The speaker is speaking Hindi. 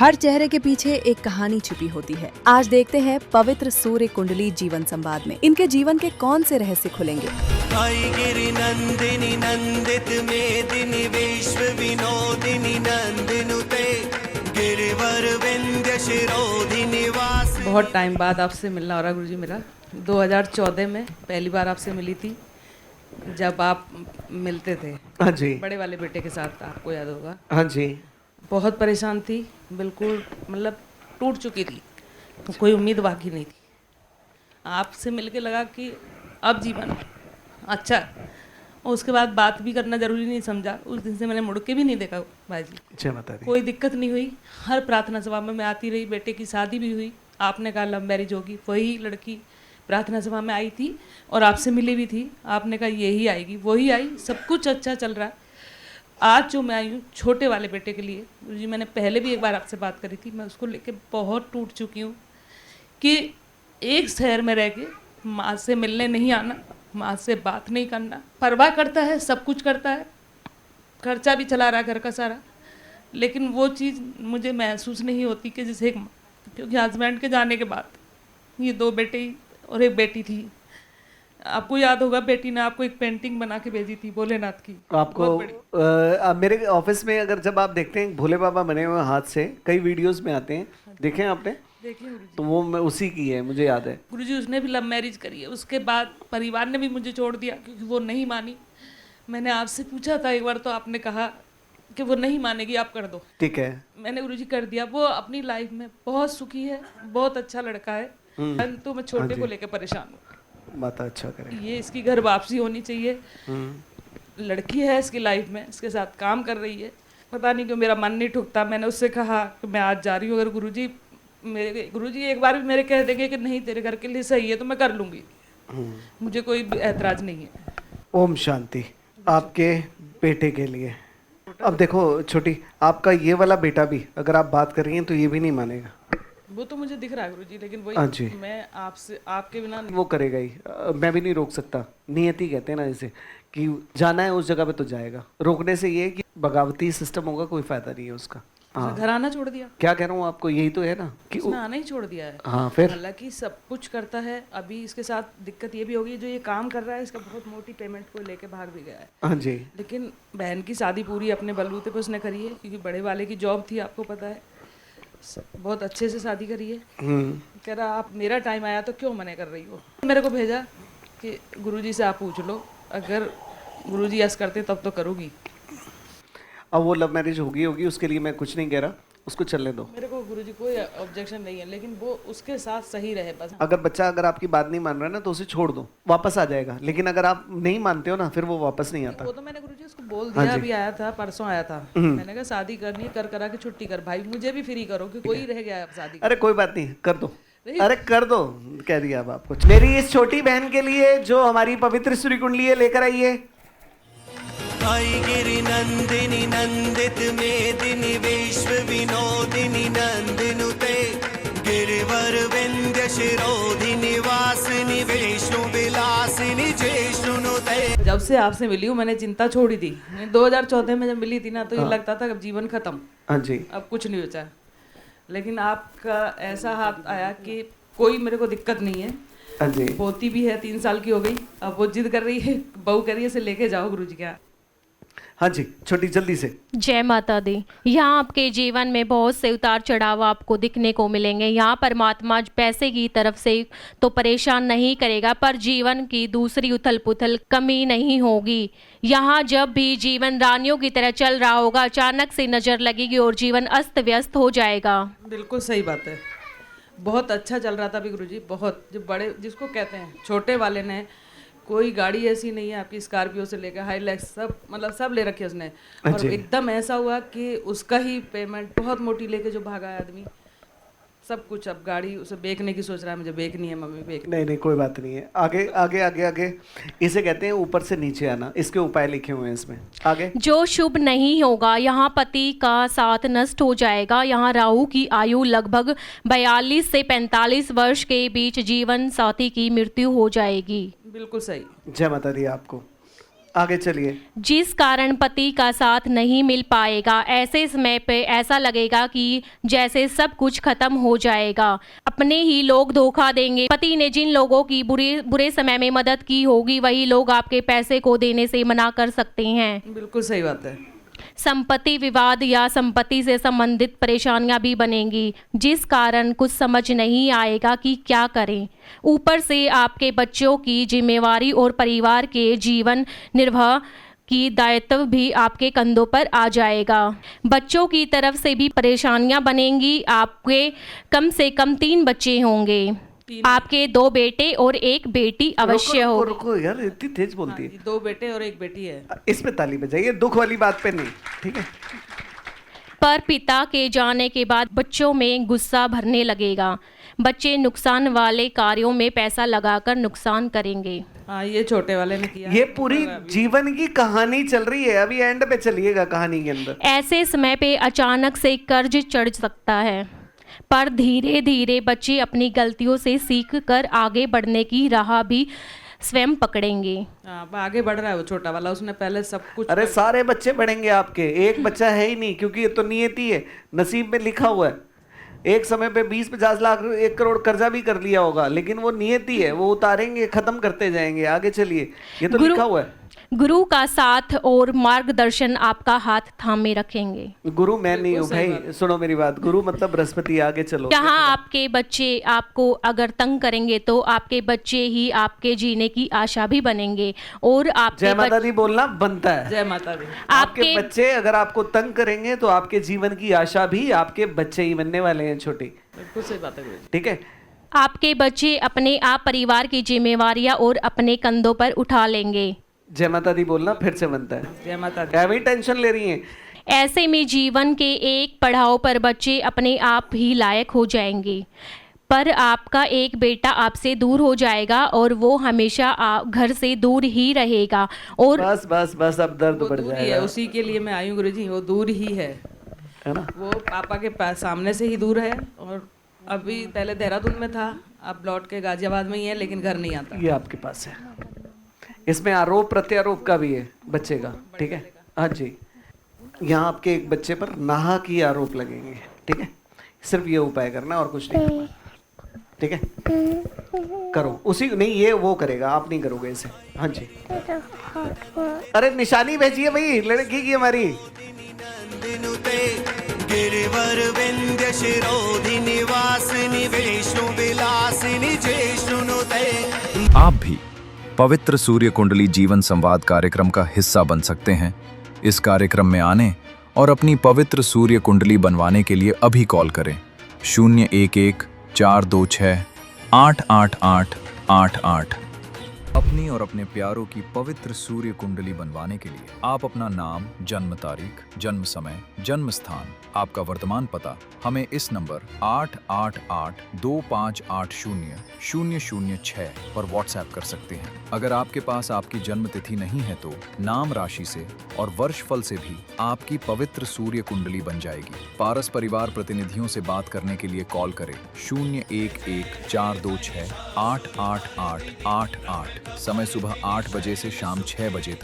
हर चेहरे के पीछे एक कहानी छिपी होती है। आज देखते हैं पवित्र सूर्य कुंडली जीवन संवाद में इनके जीवन के कौन से रहस्य खुलेंगे। आई गिरि नंदिनी नंदित मेदिनी विश्व विनोदिनी नंदिनुते गिरिवर विंध्य शिरोधि निवास। बहुत टाइम बाद आपसे मिलना हो रहा गुरुजी मेरा। 2014 में पहली बार आपसे मिली थी जब आप मिलते थे। हाँ जी, बड़े वाले बेटे के साथ, आपको याद होगा। हाँ जी। बहुत परेशान थी, बिल्कुल मतलब टूट चुकी थी, कोई उम्मीद बाकी नहीं थी। आपसे मिलके लगा कि अब जीवन अच्छा है। और उसके बाद बात भी करना जरूरी नहीं समझा। उस दिन से मैंने मुड़ के भी नहीं देखा भाई जी। जय माता दी। कोई दिक्कत नहीं हुई। हर प्रार्थना सभा में मैं आती रही। बेटे की शादी भी हुई, आपने कहा लव मैरिज होगी, वही लड़की प्रार्थना सभा में आई थी और आपसे मिली भी थी। आपने कहा यही आएगी, वही आई। सब कुछ अच्छा चल रहा है। आज जो मैं आई हूँ छोटे वाले बेटे के लिए, जी मैंने पहले भी एक बार आपसे बात करी थी, मैं उसको लेके बहुत टूट चुकी हूँ कि एक शहर में रह के माँ से मिलने नहीं आना, माँ से बात नहीं करना। परवाह करता है, सब कुछ करता है, खर्चा भी चला रहा है घर का सारा, लेकिन वो चीज़ मुझे महसूस नहीं होती कि जैसे एक माँ। क्योंकि हस्बैंड के जाने के बाद ये 2 बेटे और एक बेटी थी। आपको याद होगा बेटी ने आपको एक पेंटिंग बना के भेजी थी भोलेनाथ की। आपको मेरे ऑफिस में अगर जब आप देखते हैं भोले बाबा बने हुए हाथ से, कई वीडियोस में आते हैं, देखे हैं आपने? देखिए गुरुजी, तो वो मैं उसी की है, मुझे याद है। गुरुजी उसने भी लव मैरिज करी है। उसके बाद परिवार ने भी मुझे छोड़ दिया क्योंकि वो नहीं मानी। मैंने आपसे पूछा था एक बार, तो आपने कहा कि वो नहीं मानेगी, आप कर दो। ठीक है। मैंने गुरुजी कर दिया। वो अपनी लाइफ में बहुत सुखी है, बहुत अच्छा लड़का है। तो मैं छोटे को लेकर परेशान हूँ। माता अच्छा करे। ये इसकी घर वापसी होनी चाहिए। लड़की है इसकी लाइफ में, इसके साथ काम कर रही है। पता नहीं क्यों मेरा मन नहीं ठुकता। मैंने उससे कहा कि मैं आज जा रही हूँ, अगर गुरुजी एक बार भी मेरे कह देंगे कि नहीं तेरे घर के लिए सही है तो मैं कर लूँगी। मुझे कोई ऐतराज नहीं है। ओम शांति आपके बेटे के लिए। अब देखो छोटी, आपका ये वाला बेटा भी अगर आप बात कर रही हैं तो ये भी नहीं मानेगा। वो तो मुझे दिख रहा है गुरुजी, लेकिन हाँ वही जी। मैं आपसे आपके बिना वो करेगा ही। मैं भी नहीं रोक सकता। नियति कहते हैं ना इसे, कि जाना है उस जगह पे तो जाएगा। रोकने से ये है कि बगावती सिस्टम होगा, कोई फायदा नहीं है उसका। उसने घर आना छोड़ दिया। क्या कह रहा हूँ आपको, यही तो है ना कि उसने आना ही छोड़ दिया है। हाँ फिर हालांकि सब कुछ करता है। अभी इसके साथ दिक्कत ये भी होगी, जो ये काम कर रहा है इसका बहुत मोटी पेमेंट को लेके भाग भी गया है। हाँ जी। लेकिन बहन की शादी पूरी अपने बलबूते पे उसने करी है, क्योंकि बड़े वाले की जॉब थी, आपको पता है। बहुत अच्छे से शादी करी है। कह रहा आप मेरा टाइम आया तो क्यों मना कर रही हो। मेरे को भेजा कि गुरुजी से आप पूछ लो, अगर गुरुजी यस करते तब तो करूँगी। अब वो लव मैरिज होगी, उसके लिए मैं कुछ नहीं कह रहा, उसको चलने दो। मेरे को गुरुजी कोई ऑब्जेक्शन नहीं है, लेकिन वो उसके साथ सही रहे बस। अगर आपकी बात नहीं मान रहा है ना तो उसे छोड़ दो, वापस आ जाएगा। लेकिन अगर आप नहीं मानते हो ना, फिर वो वापस नहीं आता। वो तो मैंने गुरुजी उसको बोल दिया। अभी आया था, परसों आया था। मैंने कहा शादी करनी कर करा के छुट्टी कर भाई, मुझे भी फ्री करो कि कोई रह गया है अब शादी। अरे कोई बात नहीं, कर दो। अरे कर दो, कह दिया अब आपको। मेरी इस छोटी बहन के लिए जो हमारी पवित्र सूर्य कुंडली है, लेकर आइए। आई गिरि नंदिनी नंदित मेदिनी विश्व विनोदिनी नंदिनुते गिरिवर विंध्य शिरोधि निवासिनी विष्णु विलासिनी जैष्णुनुते। जब से आपसे मिली हूँ मैंने चिंता छोड़ी थी। 2014 में जब मिली थी ना, तो ये लगता था अब जीवन खत्म, हाँ जी। अब कुछ नहीं बचा। लेकिन आपका ऐसा हाथ आया कि कोई मेरे को दिक्कत नहीं है। हाँ जी। पोती भी है, 3 साल की हो गई। अब वो जिद कर रही है, बहू कर रही है, इसे लेके जाओ गुरुजी के यहाँ। हाँ जी छोटी, जल्दी से। जय माता दी। यहाँ आपके जीवन में बहुत से उतार चढ़ाव आपको दिखने को मिलेंगे। यहाँ परमात्मा पैसे की तरफ से तो परेशान नहीं करेगा, पर जीवन की दूसरी उथल पुथल कमी नहीं होगी। यहाँ जब भी जीवन रानियों की तरह चल रहा होगा, अचानक से नज़र लगेगी और जीवन अस्त व्यस्त हो जाएगा। बिल्कुल सही बात है। बहुत अच्छा चल रहा था अभी गुरुजी, बहुत। जो बड़े जिसको कहते हैं, छोटे वाले ने कोई गाड़ी ऐसी नहीं है आपकी, स्कॉर्पियो से लेकर हाईलैक्स सब, मतलब सब ले रखे उसने। और एकदम ऐसा हुआ कि उसका ही पेमेंट बहुत मोटी लेके जो भागा है आदमी, सब कुछ। अब गाड़ी उसे बेचने की सोच रहा है, मुझे बेचनी है मम्मी, बेच। नहीं कोई बात नहीं है। आगे आगे आगे आगे, इसे कहते हैं ऊपर से नीचे आना। इसके उपाय लिखे हुए हैं इसमें। आगे, जो शुभ नहीं होगा, यहाँ पति का साथ नष्ट हो जाएगा। यहाँ राहु की आयु लगभग 42 से 45 वर्ष के बीच जीवन साथी की मृत्यु हो जाएगी। बिल्कुल सही। जय माता दी आपको। आगे चलिए। जिस कारण पति का साथ नहीं मिल पाएगा। ऐसे समय पे ऐसा लगेगा कि जैसे सब कुछ खत्म हो जाएगा, अपने ही लोग धोखा देंगे। पति ने जिन लोगों की बुरे समय में मदद की होगी, वही लोग आपके पैसे को देने से मना कर सकते हैं। बिल्कुल सही बात है। संपत्ति विवाद या संपत्ति से संबंधित परेशानियां भी बनेंगी, जिस कारण कुछ समझ नहीं आएगा कि क्या करें। ऊपर से आपके बच्चों की जिम्मेवारी और परिवार के जीवन निर्वाह की दायित्व भी आपके कंधों पर आ जाएगा। बच्चों की तरफ से भी परेशानियां बनेंगी। आपके कम से कम 3 बच्चे होंगे। आपके 2 बेटे और 1 बेटी अवश्य हो। रुको यार, इतनी तेज बोलती है। 2 बेटे और 1 बेटी है। इस पे ताली बजाइए, दुख वाली बात पे नहीं, ठीक है। पर पिता के जाने के बाद बच्चों में गुस्सा भरने लगेगा। बच्चे नुकसान वाले कार्यों में पैसा लगाकर नुकसान करेंगे। हाँ, ये छोटे वाले ने किया। ये पूरी जीवन की कहानी चल रही है, अभी एंड पे चलिएगा कहानी के अंदर। ऐसे समय पे अचानक से कर्ज चढ़ सकता है, पर धीरे धीरे बच्चे अपनी गलतियों से सीख कर आगे बढ़ने की राह भी स्वयं पकड़ेंगे। हाँ, आगे बढ़ रहा है वो छोटा वाला, उसने पहले सब कुछ। अरे सारे बच्चे बढ़ेंगे आपके, एक बच्चा है ही नहीं, क्योंकि ये तो नियति है, नसीब में लिखा हुआ है। एक समय पे 20-50 लाख 1 करोड़ कर्जा भी कर लिया होगा, लेकिन वो नियति है, वो उतारेंगे, खत्म करते जाएंगे। आगे चलिए, ये तो लिखा हुआ है। गुरु का साथ और मार्गदर्शन आपका हाथ थामे रखेंगे। गुरु मैं नहीं हूँ भाई, सुनो मेरी बात। गुरु मतलब बृहस्पति। आगे चलो। जहाँ आपके बच्चे आपको अगर तंग करेंगे, तो आपके बच्चे ही आपके जीने की आशा भी बनेंगे। और आपके जय माता दी बोलना बनता है। जय माता दी। आपके बच्चे अगर आपको तंग करेंगे, तो आपके जीवन की आशा भी आपके बच्चे ही बनने वाले हैं, छोटी। बिल्कुल सही बात है। ठीक है। आपके बच्चे अपने आप परिवार की जिम्मेवारियां और अपने कंधों पर उठा लेंगे। जय माता दी बोलना फिर से बनता है। जय माता दी। अभी टेंशन ले रही हैं। ऐसे में जीवन के एक पड़ाव पर बच्चे अपने आप ही लायक हो जाएंगे, पर आपका एक बेटा आपसे दूर हो जाएगा और वो हमेशा घर से दूर ही रहेगा। और बस बस बस, अब दर्द बढ़ दूर ही जाएगा। है, उसी के लिए मैं आई हूँ गुरुजी। वो दूर ही है ना? वो पापा के सामने से ही दूर है। और अभी पहले देहरादून में था, अब लौट के गाजियाबाद में ही है, लेकिन घर नहीं आता। ये आपके पास है। इसमें आरोप प्रत्यारोप का भी है बच्चे का, ठीक है। हाँ जी, यहाँ आपके एक बच्चे पर नाहक ही आरोप लगेंगे, ठीक है। सिर्फ ये उपाय करना और कुछ नहीं करना, ठीक है। करो उसी, नहीं ये वो करेगा, आप नहीं करोगे इसे। हाँ जी। अरे निशानी भेजिए भाई लड़की की हमारी। गिरिवर विंध्य शिरोधि निवासिनी विष्णु विलासिनी जयश्रुनुते। आप भी पवित्र सूर्य कुंडली जीवन संवाद कार्यक्रम का हिस्सा बन सकते हैं। इस कार्यक्रम में आने और अपनी पवित्र सूर्य कुंडली बनवाने के लिए अभी कॉल करें 011-426-88888। अपनी और अपने प्यारों की पवित्र सूर्य कुंडली बनवाने के लिए आप अपना नाम, जन्म तारीख, जन्म समय, जन्म स्थान, आपका वर्तमान पता हमें इस नंबर 8882580006 पर व्हाट्सएप कर सकते हैं। अगर आपके पास आपकी जन्म तिथि नहीं है, तो नाम राशि से और वर्ष फल से भी आपकी पवित्र सूर्य कुंडली बन जाएगी। पारस परिवार प्रतिनिधियों से बात करने के लिए कॉल करें 011-426-88888। समय सुबह 8 बजे से शाम 6 बजे तक।